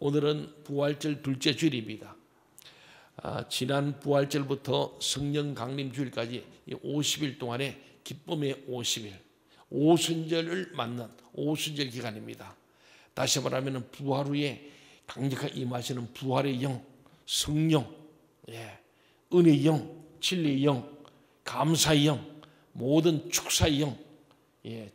오늘은 부활절 둘째 주일입니다. 지난 부활절부터 성령 강림 주일까지 50일 동안의 기쁨의 50일, 오순절을 맞는 오순절 기간입니다. 다시 말하면 부활 후에 강력하게 임하시는 부활의 영, 성령, 은혜의 영, 진리의 영, 감사의 영, 모든 축사의 영,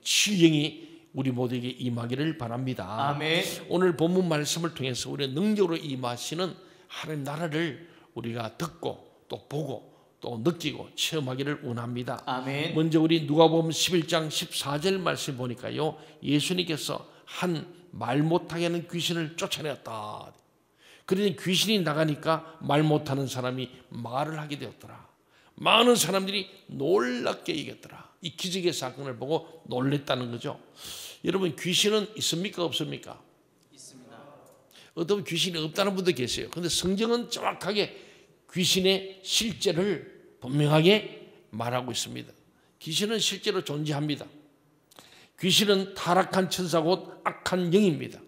치유의 영이 우리 모두에게 임하기를 바랍니다. 아멘. 오늘 본문 말씀을 통해서 우리의 능력으로 임하시는 하나님 나라를 우리가 듣고 또 보고 또 느끼고 체험하기를 원합니다. 아멘. 먼저 우리 누가복음 11장 14절 말씀 보니까요, 예수님께서 한 말 못하게 하는 귀신을 쫓아내었다. 그러니 귀신이 나가니까 말 못하는 사람이 말을 하게 되었더라. 많은 사람들이 놀랍게 이겼더라. 이 기적의 사건을 보고 놀랬다는 거죠. 여러분, 귀신은 있습니까 없습니까? 있습니다. 어떤 귀신이 없다는 분도 계세요. 그런데 성경은 정확하게 귀신의 실제를 분명하게 말하고 있습니다. 귀신은 실제로 존재합니다. 귀신은 타락한 천사 곧 악한 영입니다.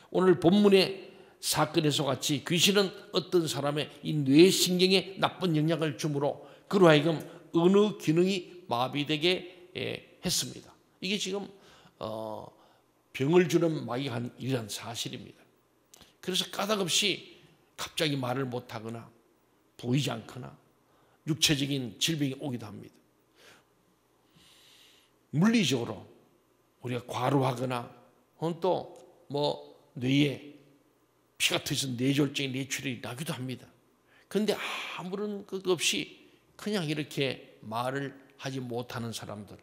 오늘 본문의 사건에서 같이 귀신은 어떤 사람의 이 뇌신경에 나쁜 영향을 주므로 그로 하여금 어느 기능이 마비되게 했습니다. 이게 지금 병을 주는 마귀한 일이란 사실입니다. 그래서 까닭없이 갑자기 말을 못하거나 보이지 않거나 육체적인 질병이 오기도 합니다. 물리적으로 우리가 과로하거나 또 뇌에 피가 터져서 뇌졸중이 뇌출혈이 나기도 합니다. 그런데 아무런 것 없이 그냥 이렇게 말을 하지 못하는 사람들,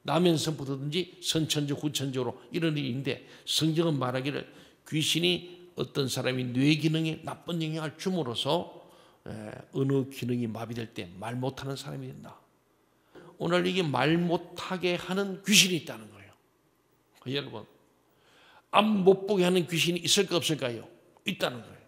남의 선포든지 선천적 후천적으로 이런 일인데 성경은 말하기를 귀신이 어떤 사람이 뇌 기능에 나쁜 영향을 줌으로써 어느 기능이 마비될 때 말 못하는 사람이 된다. 오늘 이게 말 못하게 하는 귀신이 있다는 거예요. 여러분, 앞 못 보게 하는 귀신이 있을까 없을까요? 있다는 거예요.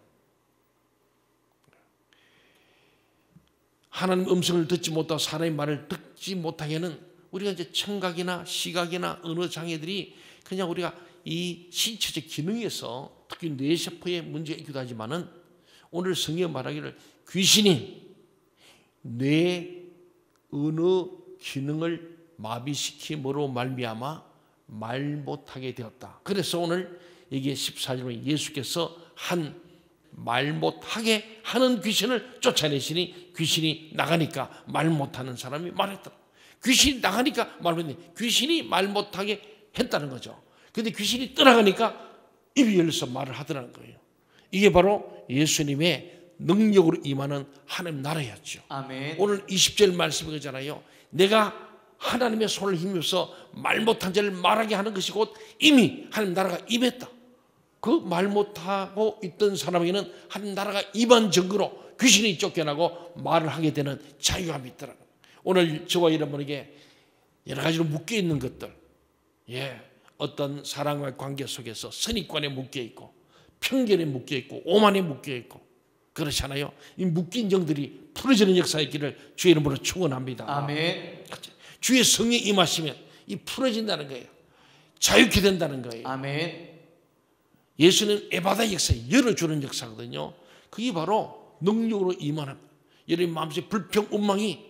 하나님 음성을 듣지 못하고 사람의 말을 듣지 못하게 하는 우리가 이제 청각이나 시각이나 언어 장애들이 그냥 우리가 이 신체적 기능에서 특히 뇌세포에 문제가 있기도 하지만은 오늘 성경 말하기를 귀신이 뇌 언어 기능을 마비시킴으로 말미암아 말 못하게 되었다. 그래서 오늘 여기에 14절에 예수께서 한 말 못하게 하는 귀신을 쫓아내시니 귀신이 나가니까 말 못하는 사람이 말했더라. 귀신이 나가니까 말 못해. 귀신이 말 못하게 했다는 거죠. 그런데 귀신이 떠나가니까 입이 열려서 말을 하더라는 거예요. 이게 바로 예수님의 능력으로 임하는 하나님 나라였죠. 아멘. 오늘 20절 말씀이 그잖아요. 내가 하나님의 손을 힘입어서 말 못한 자를 말하게 하는 것이 곧 이미 하나님 나라가 임했다. 그 말 못하고 있던 사람에게는 하나님 나라가 임한 증거로 귀신이 쫓겨나고 말을 하게 되는 자유함이 있더라고요. 오늘 저와 여러분에게 여러 가지로 묶여있는 것들, 어떤 사랑과의 관계 속에서 선입관에 묶여있고 편견에 묶여있고 오만에 묶여있고 그렇잖아요. 이 묶인 정들이 풀어지는 역사의 길을 주의 이름으로 축원합니다. 아멘. 주의 성령이 임하시면 이 풀어진다는 거예요. 자유케 된다는 거예요. 아멘. 예수는 에바다 역사에 열어주는 역사거든요. 그게 바로 능력으로 임하는, 여러분 마음속에 불평, 원망이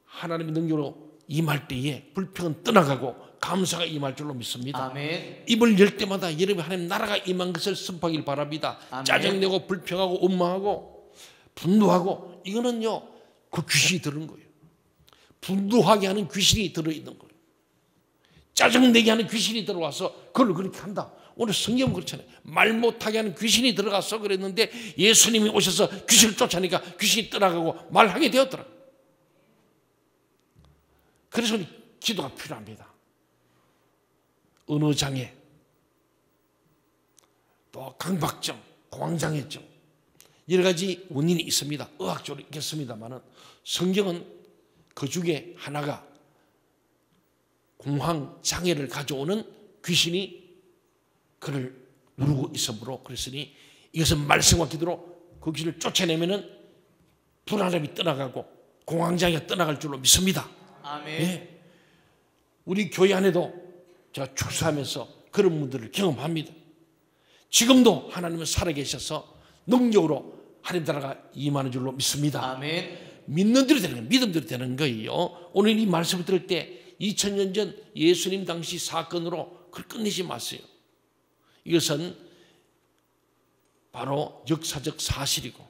하나님의 능력으로 임할 때에 불평은 떠나가고 감사가 임할 줄로 믿습니다. 아멘. 입을 열 때마다 여러분 하나님 나라가 임한 것을 선포하길 바랍니다. 아멘. 짜증내고 불평하고 원망하고 분노하고 이거는요 그 귀신이 들은 거예요. 분노하게 하는 귀신이 들어있는 거예요. 짜증내게 하는 귀신이 들어와서 그걸 그렇게 한다. 오늘 성경은 그렇잖아요. 말 못하게 하는 귀신이 들어가서 그랬는데 예수님이 오셔서 귀신을 쫓아내니까 귀신이 떠나가고 말하게 되었더라. 그래서 기도가 필요합니다. 언어장애, 또 강박증, 공황장애증 여러 가지 원인이 있습니다. 의학적으로 있겠습니다만은 성경은 그 중에 하나가 공황장애를 가져오는 귀신이 그를 누르고 있으므로 그랬으니 이것은 말씀과 기도로 그 귀신을 쫓아내면은 불안함이 떠나가고 공황장애가 떠나갈 줄로 믿습니다. 아멘. 우리 교회 안에도 제가 출사하면서 그런 분들을 경험합니다. 지금도 하나님은 살아계셔서 능력으로 하나님 나라가 임하는 줄로 믿습니다. 아멘. 믿는 대로 되는 거예요. 믿음대로 되는 거예요. 오늘 이 말씀을 들을 때 2000년 전 예수님 당시 사건으로 그걸 끝내지 마세요. 이것은 바로 역사적 사실이고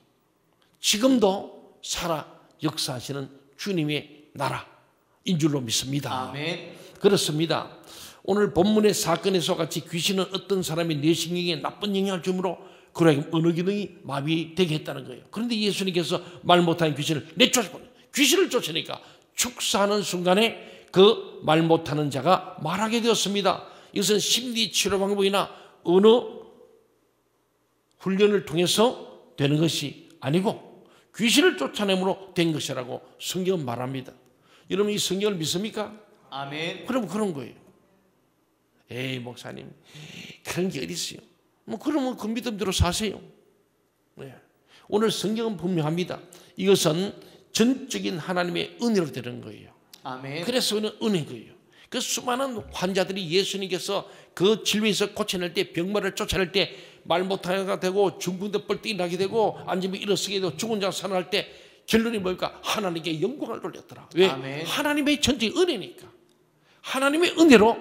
지금도 살아 역사하시는 주님의 나라인 줄로 믿습니다. 아멘. 그렇습니다. 오늘 본문의 사건에서 같이 귀신은 어떤 사람의 뇌신경에 나쁜 영향을 주므로 그러하여 언어 기능이 마비되게 했다는 거예요. 그런데 예수님께서 말 못하는 귀신을 내쫓아버려요. 귀신을 쫓으니까 축사하는 순간에 그 말 못하는 자가 말하게 되었습니다. 이것은 심리 치료 방법이나 언어 훈련을 통해서 되는 것이 아니고 귀신을 쫓아내므로 된 것이라고 성경은 말합니다. 여러분 이 성경을 믿습니까? 아멘. 그럼 그런 거예요. 에이 목사님 그런 게 어디 있어요? 뭐 그러면 그 믿음대로 사세요. 네. 오늘 성경은 분명합니다. 이것은 전적인 하나님의 은혜로 되는 거예요. 아멘. 그래서 은혜인 거예요. 그 수많은 환자들이 예수님께서 그 질병에서 고쳐낼 때 병마를 쫓아낼 때 말 못하게 되고 중풍도 뻘떡이 나게 되고 앉으면 일어서게 되고 죽은 자 살아날 때 결론이 뭘까? 하나님께 영광을 돌렸더라. 왜? 아멘. 하나님의 전적인 은혜니까. 하나님의 은혜로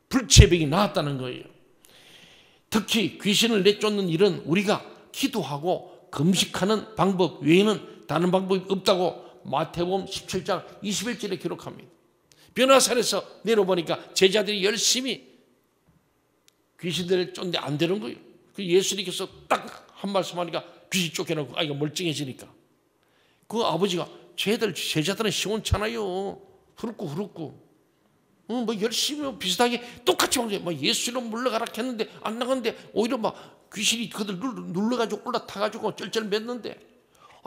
불치병이 나았다는 거예요. 특히 귀신을 내쫓는 일은 우리가 기도하고 금식하는 방법 외에는 다른 방법이 없다고 마태복음 17장 21절에 기록합니다. 변화산에서 내려보니까 제자들이 열심히 귀신들을 쫓는데 안 되는 거예요. 그 예수님께서 딱 한 말씀 하니까 귀신 쫓겨나고 아이가 멀쩡해지니까 그 아버지가 제자들은 시원찮아요. 후루꾸 뭐 열심히 비슷하게 똑같이 막 예수님 물러가라 했는데 안 나갔는데 오히려 막 귀신이 그들 눌러가지고 올라타가지고 쩔쩔 맸는데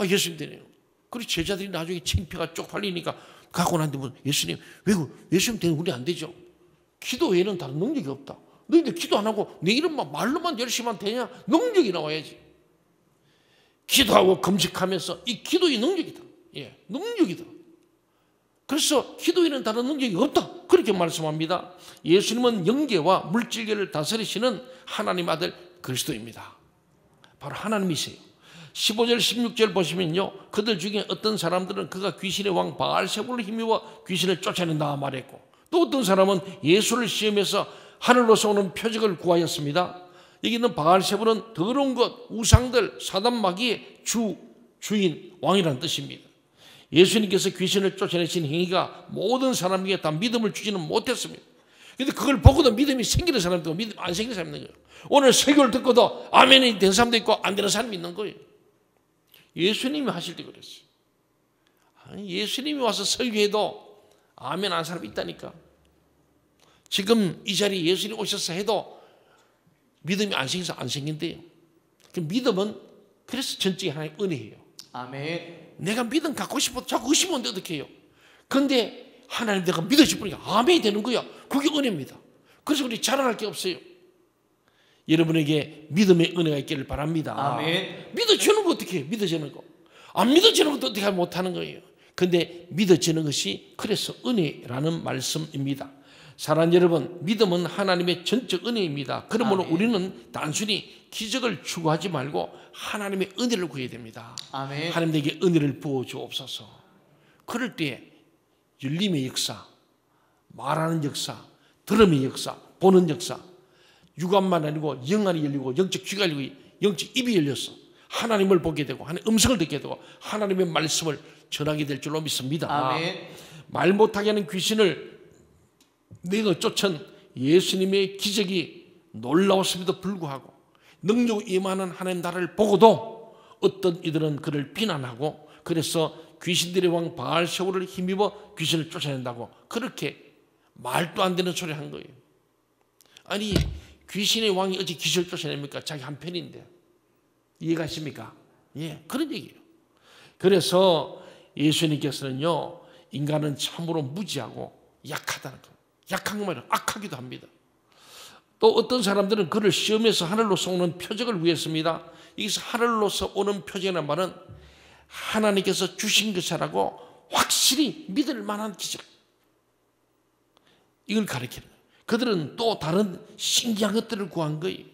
예수님 되네요. 그리고 제자들이 나중에 창피가 쪽팔리니까 갖고 났는데 뭐 예수님 왜 예수님 되는 우리 안 되죠? 기도 외에는 다른 능력이 없다. 너희들 기도 안 하고 내 이름만 말로만 열심히 하면 되냐? 능력이 나와야지. 기도하고 금식하면서 이 기도의 능력이다. 예, 능력이다. 그래서 기도에는 다른 능력이 없다. 그렇게 말씀합니다. 예수님은 영계와 물질계를 다스리시는 하나님 아들 그리스도입니다. 바로 하나님이세요. 15절 16절 보시면요. 그들 중에 어떤 사람들은 그가 귀신의 왕 바알세불을 힘입어 귀신을 쫓아낸다 말했고 또 어떤 사람은 예수를 시험해서 하늘로서 오는 표적을 구하였습니다. 여기는 바알세불은 더러운 것, 우상들, 사단 마귀의 주인, 왕이라는 뜻입니다. 예수님께서 귀신을 쫓아내신 행위가 모든 사람에게 다 믿음을 주지는 못했습니다. 그런데 그걸 보고도 믿음이 생기는 사람도 있고 믿음 안 생기는 사람이 있는 거예요. 오늘 설교를 듣고도 아멘이 된 사람도 있고 안 되는 사람이 있는 거예요. 예수님이 하실 때 그랬어요. 예수님이 와서 설교해도 아멘 안 사람이 있다니까. 지금 이 자리에 예수님이 오셔서 해도 믿음이 안 생겨서 안 생긴대요. 그 믿음은 그래서 전적인 하나님의 은혜예요. 아멘. 내가 믿음 갖고 싶어도 자꾸 의심하는데 어떻게 해요? 그런데 하나님 내가 믿어지 보니까 아멘이 되는 거야. 그게 은혜입니다. 그래서 우리 자랑할 게 없어요. 여러분에게 믿음의 은혜가 있기를 바랍니다. 아멘. 믿어지는 거 어떻게 해요? 믿어지는 거. 안 믿어지는 것도 어떻게 못하는 거예요. 그런데 믿어지는 것이 그래서 은혜라는 말씀입니다. 사랑하는 여러분, 믿음은 하나님의 전적 은혜입니다. 그러므로 아멘. 우리는 단순히 기적을 추구하지 말고 하나님의 은혜를 구해야 됩니다. 아멘. 하나님 내게 은혜를 부어주옵소서. 그럴 때 열림의 역사, 말하는 역사, 들음의 역사, 보는 역사, 육안만 아니고 영안이 열리고 영적 귀가 열리고 영적 입이 열렸어. 하나님을 보게 되고 하나님의 음성을 듣게 되고 하나님의 말씀을 전하게 될 줄로 믿습니다. 아멘. 말 못하게 하는 귀신을 내가 쫓은 예수님의 기적이 놀라웠음에도 불구하고 능력 임하는 하나님 나라를 보고도 어떤 이들은 그를 비난하고 그래서 귀신들의 왕 바알세불을 힘입어 귀신을 쫓아낸다고 그렇게 말도 안 되는 소리를 한 거예요. 아니 귀신의 왕이 어찌 귀신을 쫓아냅니까? 자기 한 편인데. 이해가십니까? 예, 그런 얘기예요. 그래서 예수님께서는요, 인간은 참으로 무지하고 약하다는 거예요. 약한 것만 악하기도 합니다. 또 어떤 사람들은 그를 시험해서 하늘로서 오는 표적을 구했습니다. 여기서 하늘로서 오는 표적이라는 말은 하나님께서 주신 것이라고 확실히 믿을 만한 기적. 이걸 가리키는 거예요. 그들은 또 다른 신기한 것들을 구한 거예요.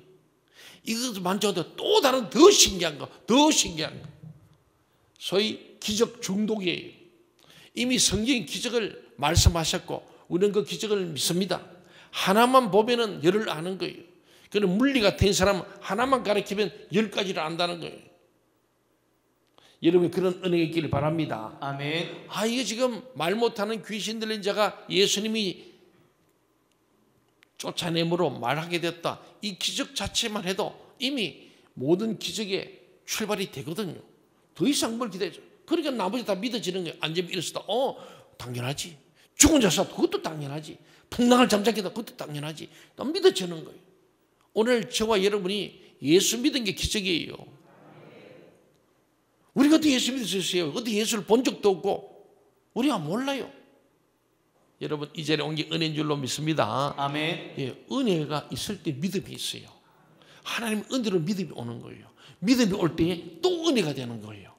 이것도 만져도 또 다른 더 신기한 거, 더 신기한 거. 소위 기적 중독이에요. 이미 성경이 기적을 말씀하셨고 우리는 그 기적을 믿습니다. 하나만 보면은 열을 아는 거예요. 그는 물리 같은 사람은 하나만 가르치면 10가지를 안다는 거예요. 여러분 그런 은혜가 있기를 바랍니다. 아멘. 이거 지금 말 못하는 귀신 들린 자가 예수님이 쫓아내므로 말하게 됐다. 이 기적 자체만 해도 이미 모든 기적의 출발이 되거든요. 더 이상 뭘 기대죠. 그러니까 나머지 다 믿어지는 거예요. 안전이 일어서다. 당연하지. 죽은 자서 그것도 당연하지. 풍랑을 잠잠게다 그것도 당연하지. 또 믿어지는 거예요. 오늘 저와 여러분이 예수 믿은 게 기적이에요. 우리가 어떻게 예수 믿을 수 있어요? 어떻게 예수를 본 적도 없고 우리가 몰라요. 여러분 이 자리에 온 게 은혜인 줄로 믿습니다. 아멘. 예, 은혜가 있을 때 믿음이 있어요. 하나님 은혜로 믿음이 오는 거예요. 믿음이 올 때에 또 은혜가 되는 거예요.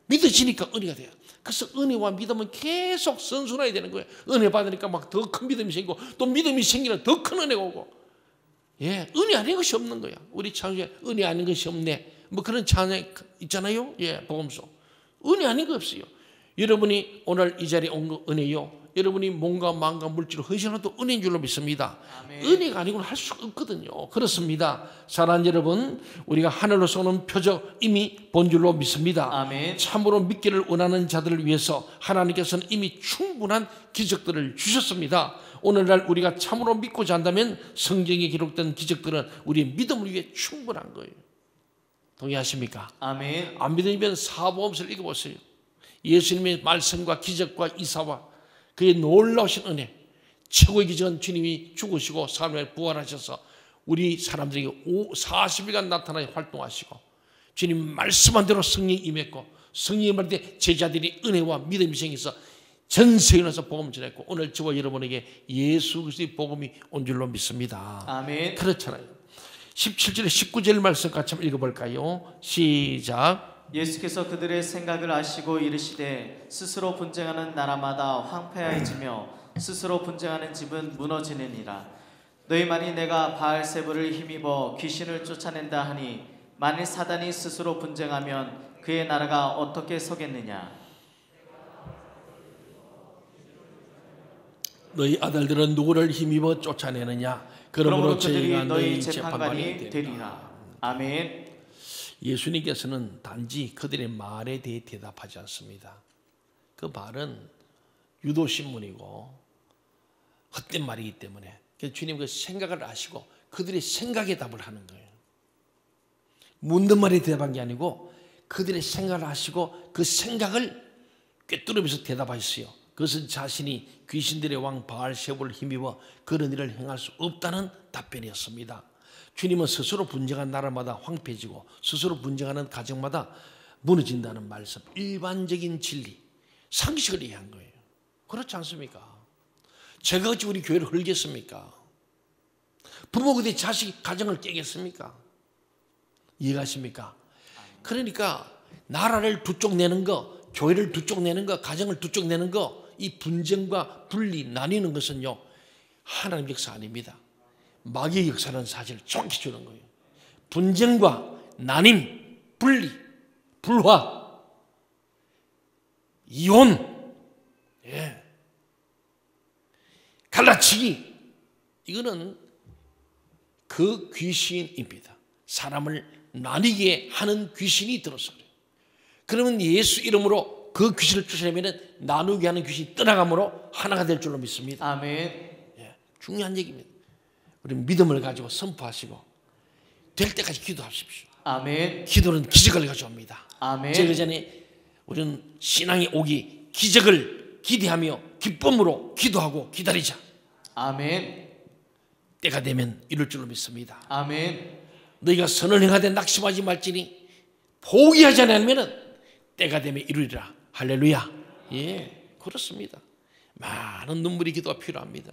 믿어지니까 은혜가 돼요. 그래서 은혜와 믿음은 계속 선순환이 되는 거예요. 은혜 받으니까 막 더 큰 믿음이 생기고 또 믿음이 생기면 더 큰 은혜가 오고. 예, 은혜 아닌 것이 없는 거야. 우리 찬양에 은혜 아닌 것이 없네. 뭐 그런 찬양 있잖아요. 예, 복음서. 은혜 아닌 거 없어요. 여러분이 오늘 이 자리에 온 거 은혜요. 여러분이 몸과 마음과 물질을 헌신해도 은혜인 줄로 믿습니다. 아멘. 은혜가 아니고는 할 수 없거든요. 그렇습니다. 사랑하는 여러분, 우리가 하늘로서 오는 표적 이미 본 줄로 믿습니다. 아멘. 참으로 믿기를 원하는 자들을 위해서 하나님께서는 이미 충분한 기적들을 주셨습니다. 오늘날 우리가 참으로 믿고자 한다면 성경에 기록된 기적들은 우리의 믿음을 위해 충분한 거예요. 동의하십니까? 아멘. 안 믿으면 사복음서를 읽어보세요. 예수님의 말씀과 기적과 이사와 그의 놀라우신 은혜, 최고의 기적은 주님이 죽으시고 사람을 부활하셔서 우리 사람들에게 40일간 나타나 활동하시고 주님 말씀한 대로 성령이 임했고 성령이 임할 때 제자들이 은혜와 믿음이 생겨서 전 세계에 나서 복음을 전했고 오늘 저와 여러분에게 예수 그리스도의 복음이 온 줄로 믿습니다. 아멘. 그렇잖아요. 17절에 19절 말씀 같이 한번 읽어볼까요? 시작. 예수께서 그들의 생각을 아시고 이르시되 스스로 분쟁하는 나라마다 황폐해지며 스스로 분쟁하는 집은 무너지느니라. 너희만이 내가 바알세불을 힘입어 귀신을 쫓아낸다 하니 만일 사단이 스스로 분쟁하면 그의 나라가 어떻게 서겠느냐. 너희 아들들은 누구를 힘입어 쫓아내느냐. 그러므로 저희가 너희 재판관이 되리라. 아멘. 예수님께서는 단지 그들의 말에 대해 대답하지 않습니다. 그 말은 유도신문이고 헛된 말이기 때문에 주님 그 생각을 아시고 그들의 생각에 답을 하는 거예요. 묻는 말에 대답한 게 아니고 그들의 생각을 아시고 그 생각을 꿰뚫으면서 대답하셨어요. 그것은 자신이 귀신들의 왕 바알세불을 힘입어 그런 일을 행할 수 없다는 답변이었습니다. 주님은 스스로 분쟁한 나라마다 황폐해지고 스스로 분쟁하는 가정마다 무너진다는 말씀, 일반적인 진리, 상식을 이해한 거예요. 그렇지 않습니까? 제가 어찌 우리 교회를 헐겠습니까? 부모가 내 자식 가정을 깨겠습니까? 이해가십니까? 그러니까 나라를 두 쪽 내는 거, 교회를 두 쪽 내는 거, 가정을 두 쪽 내는 거, 이 분쟁과 분리, 나뉘는 것은요 하나님 역사 아닙니다. 마귀의 역사라는 사실을 정확히 주는 거예요. 분쟁과 나님, 분리, 불화, 이혼, 예. 갈라치기, 이거는 그 귀신입니다. 사람을 나뉘게 하는 귀신이 들어서 그래요. 그러면 예수 이름으로 그 귀신을 쫓아내면 나누게 하는 귀신이 떠나감으로 하나가 될 줄로 믿습니다. 아멘. 예, 중요한 얘기입니다. 우리 믿음을 가지고 선포하시고 될 때까지 기도하십시오. 아멘. 기도는 기적을 가져옵니다. 아멘. 제가 전에 우리는 신앙의 오기 기적을 기대하며 기쁨으로 기도하고 기다리자. 아멘. 때가 되면 이룰 줄로 믿습니다. 아멘. 너희가 선을 행하되 낙심하지 말지니 포기하지 않으면 때가 되면 이루리라. 할렐루야. 예, 그렇습니다. 많은 눈물이 기도가 필요합니다.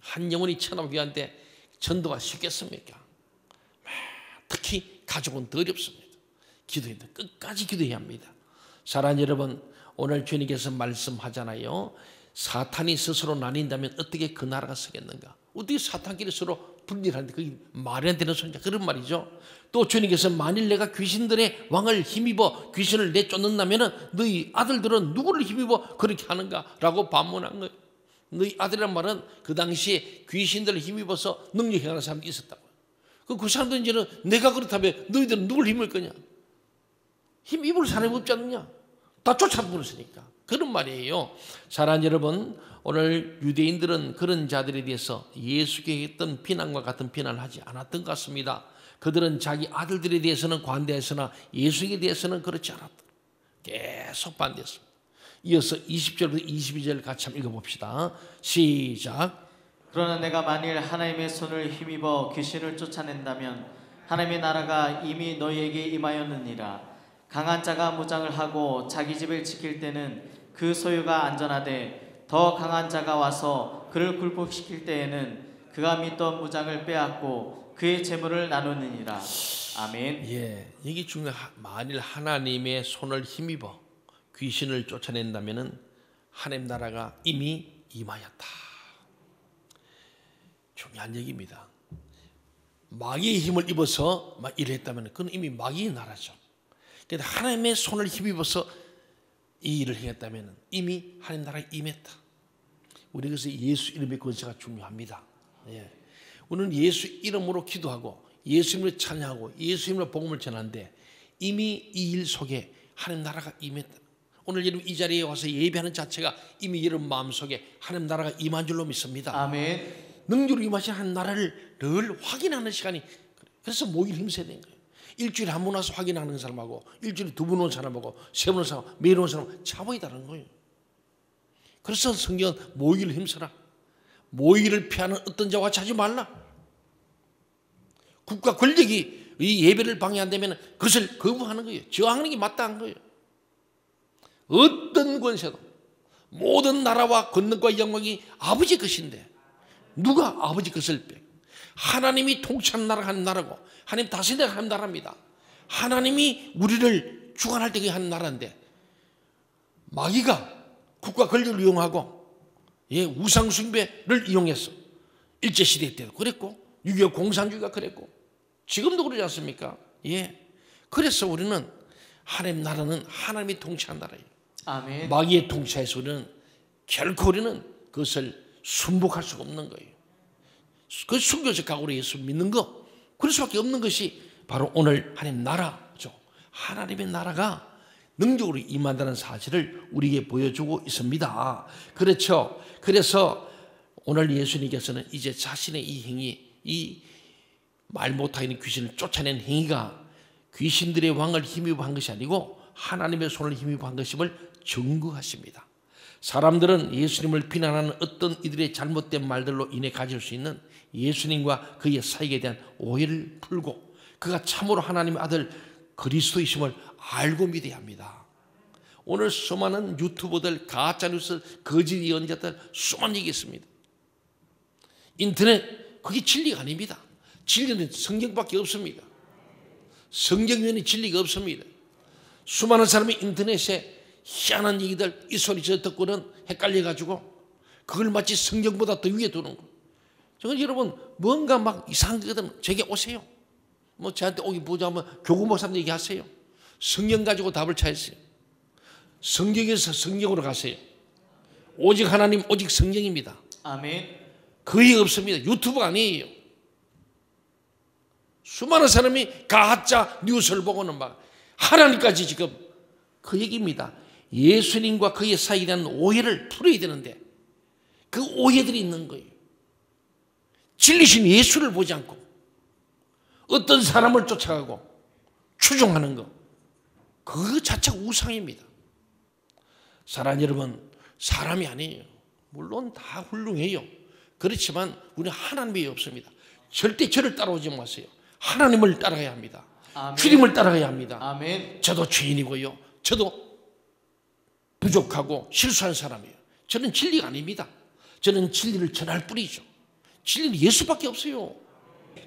한 영혼이 천하교회한테 전도가 쉽겠습니까? 특히 가족은 더 어렵습니다. 기도해야 돼. 끝까지 기도해야 합니다. 사랑하는 여러분, 오늘 주님께서 말씀하잖아요. 사탄이 스스로 나뉜다면 어떻게 그 나라가 서겠는가? 어떻게 사탄끼리 서로 분리하는데 그게 말이 안 되는 소리냐 그런 말이죠. 또 주님께서 만일 내가 귀신들의 왕을 힘입어 귀신을 내쫓는다면 너희 아들들은 누구를 힘입어 그렇게 하는가라고 반문한 거예요. 너희 아들이란 말은 그 당시에 귀신들을 힘입어서 능력 행하는 사람이 있었다고요. 그 사람들은 이제는 내가 그렇다면 너희들은 누굴 힘을 거냐? 힘입을 사람이 없지 않느냐? 다 쫓아버렸으니까. 그런 말이에요. 사랑하는 여러분, 오늘 유대인들은 그런 자들에 대해서 예수께 했던 비난과 같은 비난을 하지 않았던 것 같습니다. 그들은 자기 아들들에 대해서는 관대했으나 예수에 대해서는 그렇지 않았다. 계속 반대했습니다. 이어서 20절부터 22절 같이 한번 읽어봅시다. 시작. 그러나 내가 만일 하나님의 손을 힘입어 귀신을 쫓아낸다면 하나님의 나라가 이미 너희에게 임하였느니라. 강한 자가 무장을 하고 자기 집을 지킬 때는 그 소유가 안전하되 더 강한 자가 와서 그를 굴복시킬 때에는 그가 믿던 무장을 빼앗고 그의 재물을 나누느니라. 아멘. 예, 이게 중요한. 만일 하나님의 손을 힘입어 귀신을 쫓아낸다면은 하나님 나라가 이미 임하였다. 중요한 얘기입니다. 마귀의 힘을 입어서 막 일했다면 그건 이미 마귀의 나라죠. 그런데 하나님의 손을 힘입어서 이 일을 행했다면 이미 하나님 나라에 임했다. 우리 그래서 예수 이름의 권세가 중요합니다. 예. 우리는 예수 이름으로 기도하고 예수 이름으로 찬양하고 예수 이름으로 복음을 전하는데 이미 이 일 속에 하나님 나라가 임했다. 오늘 여러분 이 자리에 와서 예배하는 자체가 이미 여러분 마음속에 하나님 나라가 임한 줄로 믿습니다. 아멘. 능력으로 임하신 하나님 나라를 늘 확인하는 시간이, 그래서 모일 힘써야 되는 거예요. 일주일에 한 번 와서 확인하는 사람하고 일주일에 두 번 온 사람하고 세 번 온 사람, 매일 온 사람 차원이 다른 거예요. 그래서 성경은 모이기를 힘써라. 모이기를 피하는 어떤 자와 같이 하지 말라. 국가 권력이 이 예배를 방해한다면 그것을 거부하는 거예요. 저항하는 게 마땅한 거예요. 어떤 권세도 모든 나라와 권능과 영광이 아버지 것인데 누가 아버지 것을 빼? 하나님이 통치하는 나라가 한 나라고 하나님 다스리는 한 나라입니다. 하나님이 우리를 주관할 때 한 나라인데 마귀가 국가 권력을 이용하고 우상 숭배를 이용해서 일제시대 때도 그랬고 6.25 공산주의가 그랬고 지금도 그러지 않습니까? 그래서 우리는 하나님 나라는 하나님이 통치한 나라예요. 아멘. 마귀의 통치에서 우리는 결코 우리는 그것을 순복할 수가 없는 거예요. 그 순교적 각오로 예수 믿는 거, 그럴 수밖에 없는 것이 바로 오늘 하나님 나라죠. 하나님의 나라가 능력으로 임한다는 사실을 우리에게 보여주고 있습니다. 그렇죠. 그래서 오늘 예수님께서는 이제 자신의 이 행위, 이 말 못하는 귀신을 쫓아낸 행위가 귀신들의 왕을 힘입어 한 것이 아니고 하나님의 손을 힘입어 한 것임을 증거하십니다. 사람들은 예수님을 비난하는 어떤 이들의 잘못된 말들로 인해 가질 수 있는 예수님과 그의 사역에 대한 오해를 풀고 그가 참으로 하나님의 아들 그리스도이심을 알고 믿어야 합니다. 오늘 수많은 유튜버들, 가짜뉴스, 거짓 예언자들 수많은 얘기 있습니다. 인터넷, 그게 진리가 아닙니다. 진리는 성경밖에 없습니다. 성경 외에는 진리가 없습니다. 수많은 사람이 인터넷에 희한한 얘기들 이 소리 저 듣고는 헷갈려가지고 그걸 마치 성경보다 더 위에 두는 거예요. 저는 여러분 뭔가 막 이상한 거거든 제게 오세요. 뭐 저한테 오기 보자면 교구 목사님 얘기하세요. 성경 가지고 답을 찾으세요. 성경에서 성경으로 가세요. 오직 하나님, 오직 성경입니다. 아멘. 거의 없습니다. 유튜브가 아니에요. 수많은 사람이 가짜 뉴스를 보고는 막 하나님까지 지금 그 얘기입니다. 예수님과 그의 사역에 대한 오해를 풀어야 되는데 그 오해들이 있는 거예요. 진리신 예수를 보지 않고 어떤 사람을 쫓아가고 추종하는 것, 그 자체가 우상입니다. 사랑하는 여러분, 사람이 아니에요. 물론 다 훌륭해요. 그렇지만 우리는 하나님이 없습니다. 절대 저를 따라오지 마세요. 하나님을 따라가야 합니다. 아멘. 주님을 따라가야 합니다. 아멘. 저도 죄인이고요. 저도 부족하고 실수한 사람이에요. 저는 진리가 아닙니다. 저는 진리를 전할 뿐이죠. 진리는 예수밖에 없어요.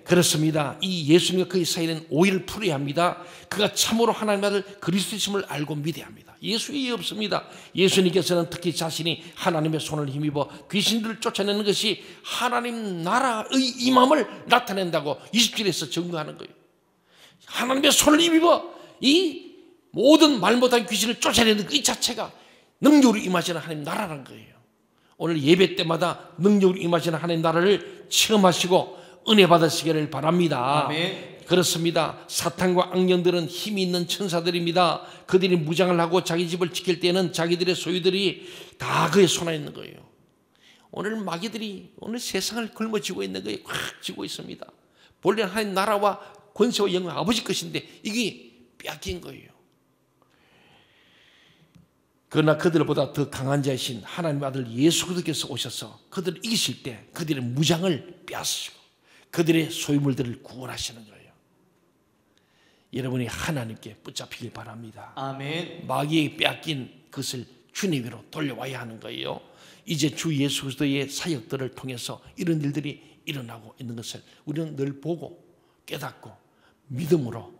그렇습니다. 이 예수님과 그의 사이는 오해를 풀어야 합니다. 그가 참으로 하나님의 아들 그리스도이심을 알고 믿어야 합니다. 예수 이해 없습니다. 예수님께서는 특히 자신이 하나님의 손을 힘입어 귀신들을 쫓아내는 것이 하나님 나라의 임함을 나타낸다고 20절에서 증거하는 거예요. 하나님의 손을 힘입어 이 모든 말 못한 귀신을 쫓아내는 그 자체가 능력으로 임하시는 하나님 나라라는 거예요. 오늘 예배 때마다 능력으로 임하시는 하나님 나라를 체험하시고 은혜 받으시기를 바랍니다. 아멘. 그렇습니다. 사탄과 악령들은 힘이 있는 천사들입니다. 그들이 무장을 하고 자기 집을 지킬 때는 자기들의 소유들이 다 그의 손에 있는 거예요. 오늘 마귀들이 오늘 세상을 굶어쥐고 있는 거예요. 꽉 쥐고 있습니다. 본래 하나님 나라와 권세와 영광 아버지 것인데 이게 빼앗긴 거예요. 그러나 그들보다 더 강한 자이신 하나님의 아들 예수 그리스도께서 오셔서 그들을 이기실 때 그들의 무장을 빼앗으시고 그들의 소유물들을 구원하시는 거예요. 여러분이 하나님께 붙잡히길 바랍니다. 아멘. 마귀에게 빼앗긴 것을 주님으로 돌려와야 하는 거예요. 이제 주 예수 그리스도의 사역들을 통해서 이런 일들이 일어나고 있는 것을 우리는 늘 보고 깨닫고 믿음으로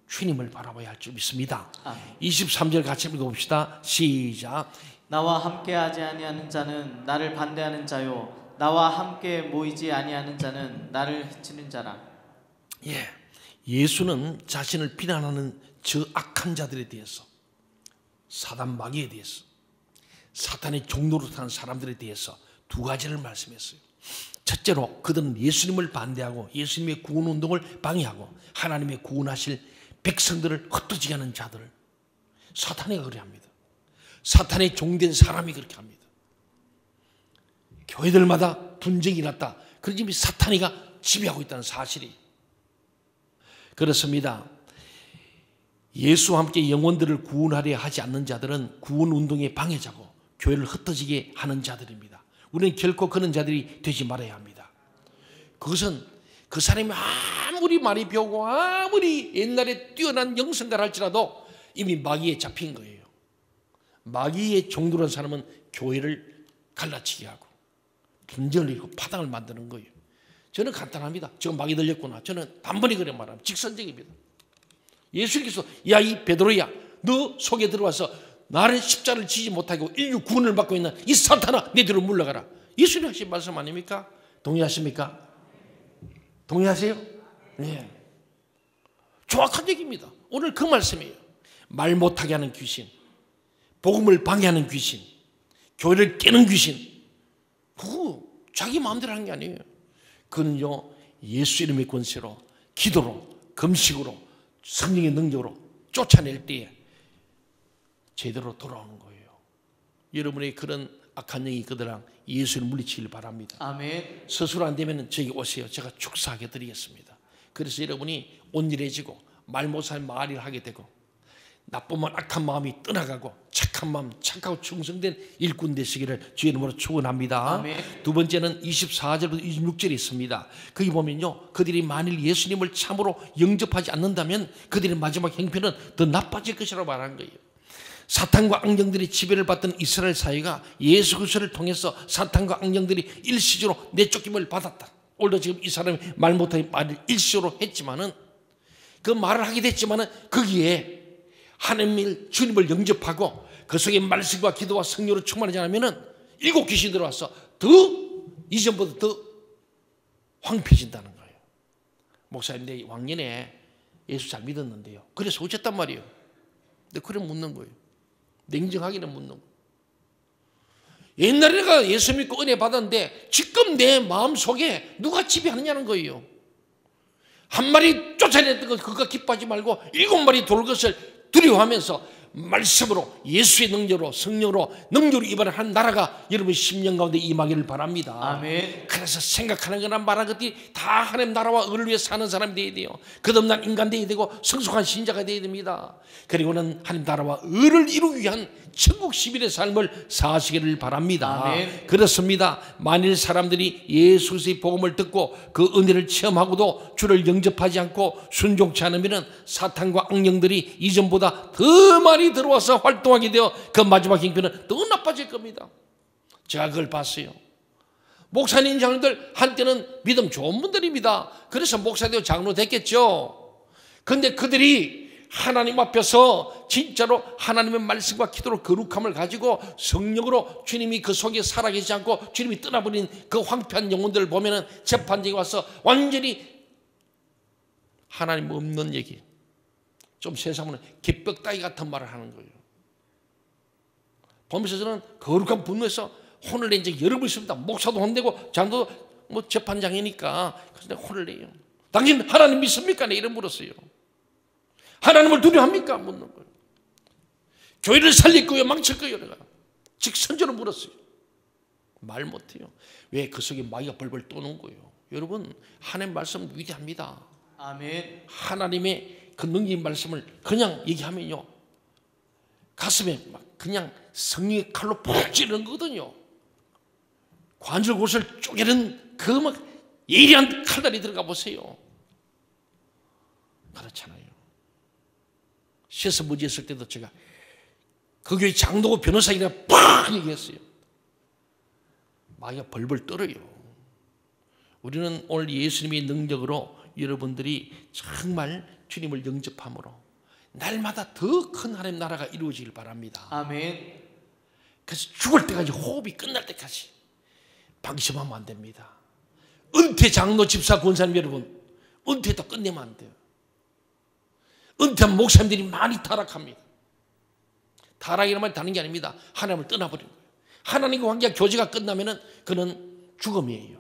주님을 바라봐야 할 줄 믿습니다. 아멘. 23절 같이 읽어봅시다. 시작. 나와 함께하지 아니하는 자는 나를 반대하는 자요 나와 함께 모이지 아니하는 자는 나를 해치는 자라. 예, 예수는 자신을 비난하는 저 악한 자들에 대해서, 사단 마귀에 대해서, 사탄의 종로로 타는 사람들에 대해서 두 가지를 말씀했어요. 첫째로 그들은 예수님을 반대하고 예수님의 구원운동을 방해하고 하나님의 구원하실 백성들을 흩어지게 하는 자들을 사탄이 그렇게 합니다. 사탄의 종된 사람이 그렇게 합니다. 교회들마다 분쟁이 났다. 그런 점이 사탄이가 지배하고 있다는 사실이 그렇습니다. 예수와 함께 영혼들을 구원하려 하지 않는 자들은 구원운동의 방해자고 교회를 흩어지게 하는 자들입니다. 우리는 결코 그런 자들이 되지 말아야 합니다. 그것은 그 사람이 아무리 많이 배우고 아무리 옛날에 뛰어난 영성가를 할지라도 이미 마귀에 잡힌 거예요. 마귀의 종들한 사람은 교회를 갈라치게 하고 분쟁을 일으키고 파당을 만드는 거예요. 저는 간단합니다. 지금 마귀 들렸구나. 저는 단번에 그래 말하면 직선적입니다. 예수님께서 야 이 베드로야 너 속에 들어와서 나를 십자를 지지 못하고 인류 구원을 받고 있는 이 사탄아 내 뒤로 물러가라. 예수님 하신 말씀 아닙니까? 동의하십니까? 동의하세요? 네. 정확한 얘기입니다. 오늘 그 말씀이에요. 말 못하게 하는 귀신, 복음을 방해하는 귀신, 교회를 깨는 귀신, 그거 자기 마음대로 하는 게 아니에요. 그는요 예수 이름의 권세로 기도로 금식으로 성령의 능력으로 쫓아낼 때에 제대로 돌아오는 거예요. 여러분의 그런 악한 영이 그들랑 예수를 물리치길 바랍니다. 아멘. 스스로 안 되면 저기 오세요. 제가 축사하게 드리겠습니다. 그래서 여러분이 온일해지고 말 못할 말을 하게 되고 나쁜 말 악한 마음이 떠나가고 착한 마음 착하고 충성된 일꾼 되시기를 주의 이름으로 축원합니다. 아멘. 두 번째는 24절부터 26절에 있습니다. 거기 보면요 그들이 만일 예수님을 참으로 영접하지 않는다면 그들의 마지막 형편은 더 나빠질 것이라고 말한 거예요. 사탄과 악령들이 지배를 받던 이스라엘 사회가 예수 그리스도를 통해서 사탄과 악령들이 일시적으로 내쫓김을 받았다. 오늘도 지금 이 사람이 말 못하게 말을 일시적으로 했지만은 그 말을 하게 됐지만은 거기에 하나님을 주님을 영접하고 그 속에 말씀과 기도와 성령으로 충만하지 않으면은 일곱 귀신 들어와서 더 이전보다 더 황폐해진다는 거예요. 목사님 내 왕년에 예수 잘 믿었는데요. 그래서 어쨌단 말이에요. 근데 그래 묻는 거예요. 냉정하게는 묻는 거예요. 옛날에 내가 예수 믿고 은혜 받았는데 지금 내 마음속에 누가 지배하느냐는 거예요. 한 마리 쫓아냈던 것 그거 기뻐하지 말고 일곱 마리 돌 것을 두려워하면서 말씀으로 예수의 능력으로 성령으로 능력으로 입안을 한 나라가 여러분 10년 가운데 임하기를 바랍니다. 아멘. 그래서 생각하는 거나 말하는 것들이 다 하나님 나라와 의를 위해 사는 사람이 되어야 돼요. 거듭난 인간 되어야 되고 성숙한 신자가 되어야 됩니다. 그리고는 하나님 나라와 의를 이루기 위한 천국 시민의 삶을 사시기를 바랍니다. 아멘. 그렇습니다. 만일 사람들이 예수의 복음을 듣고 그 은혜를 체험하고도 주를 영접하지 않고 순종치 않으면 사탄과 악령들이 이전보다 더 많이 들어와서 활동하게 되어 그 마지막 형편은 더 나빠질 겁니다. 제가 그걸 봤어요. 목사님, 장로들 한때는 믿음 좋은 분들입니다. 그래서 목사 되고 장로 됐겠죠. 그런데 그들이 하나님 앞에서 진짜로 하나님의 말씀과 기도로 거룩함을 가지고 성령으로 주님이 그 속에 살아계시지 않고 주님이 떠나버린 그 황폐한 영혼들을 보면은 재판장에 와서 완전히 하나님 없는 얘기, 좀 세상은 개벽다이 같은 말을 하는 거예요. 보면서 저는 거룩한 분노에서 혼을 낸 적이 여러 번 있습니다. 목사도 혼내고 장로도 뭐 재판장이니까 그래서 내가 혼을 내요. 당신 하나님 믿습니까? 내 이름 물었어요. 하나님을 두려워합니까? 묻는 거예요. 교회를 살릴 거예요? 망칠 거예요? 내가 직선제로 물었어요. 말 못해요. 왜? 그 속에 마귀가 벌벌 떠는 거예요. 여러분, 하나님 말씀 위대합니다. 아멘. 하나님의 그 능력의 말씀을 그냥 얘기하면요, 가슴에 막 그냥 성령의 칼로 푹 찌르는 거거든요. 관절 곳을 쪼개는 그 막 예리한 칼날이 들어가 보세요. 그렇잖아요. 시에서 무지했을 때도 제가 그 교회 장로고 변호사이라 팍 얘기했어요. 마귀가 벌벌 떨어요. 우리는 오늘 예수님의 능력으로 여러분들이 정말 주님을 영접함으로 날마다 더 큰 하나님 나라가 이루어지길 바랍니다. 아멘. 그래서 죽을 때까지, 호흡이 끝날 때까지 방심하면 안 됩니다. 은퇴 장로 집사 권사님 여러분, 은퇴도 끝내면 안 돼요. 은퇴한 목사님들이 많이 타락합니다. 타락이란 말이 다른 게 아닙니다. 하나님을 떠나버리는 거예요. 하나님과 관계가 교제가 끝나면은 그는 죽음이에요.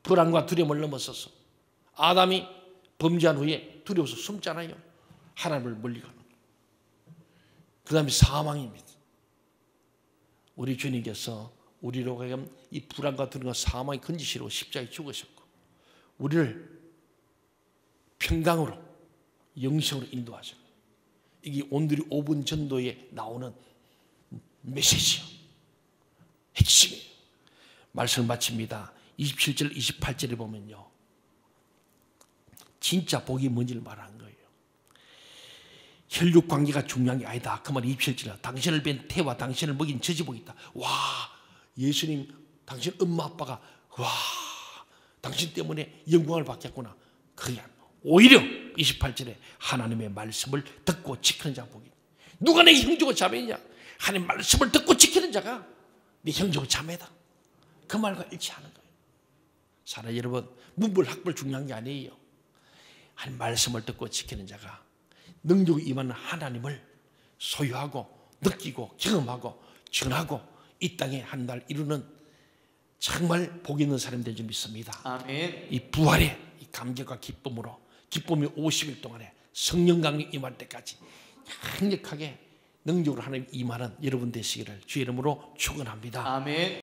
불안과 두려움을 넘어서서 아담이 범죄한 후에 두려워서 숨잖아요. 하나님을 멀리 가는 거예요. 그 다음에 사망입니다. 우리 주님께서 우리로 하여금 이 불안과 두려움과 사망의 건지시로 십자가에 죽으셨고 우리를 평강으로 영생으로 인도하죠. 이게 오늘의 5분 전도에 나오는 메시지요. 핵심이에요. 말씀을 마칩니다. 27절 28절에 보면요, 진짜 복이 뭔지를 말하는 거예요. 혈육 관계가 중요한 게 아니다. 그 말 27절에 당신을 뵌 태와 당신을 먹인 저지복이 있다. 와, 예수님 당신 엄마 아빠가 와, 당신 때문에 영광을 받겠구나. 그게 아니에요. 오히려 28절에 하나님의 말씀을 듣고 지키는 자가 복이 있다. 누가 내 형제고 자매냐? 하나님의 말씀을 듣고 지키는 자가 내 형제고 자매다. 그 말과 일치하는 거예요. 사랑 여러분, 문불 학벌 중요한 게 아니에요. 하나님 말씀을 듣고 지키는 자가 능력이 임하는 하나님을 소유하고 느끼고 경험하고 전하고 이 땅에 한 날 이루는 정말 복 있는 사람 될 줄 믿습니다. 아멘. 이 부활의 이 감격과 기쁨으로 기쁨이 50일 동안에 성령 강림 임할 때까지 강력하게 능력으로 하나님 임하는 여러분 되시기를 주의 이름으로 축원합니다. 아멘.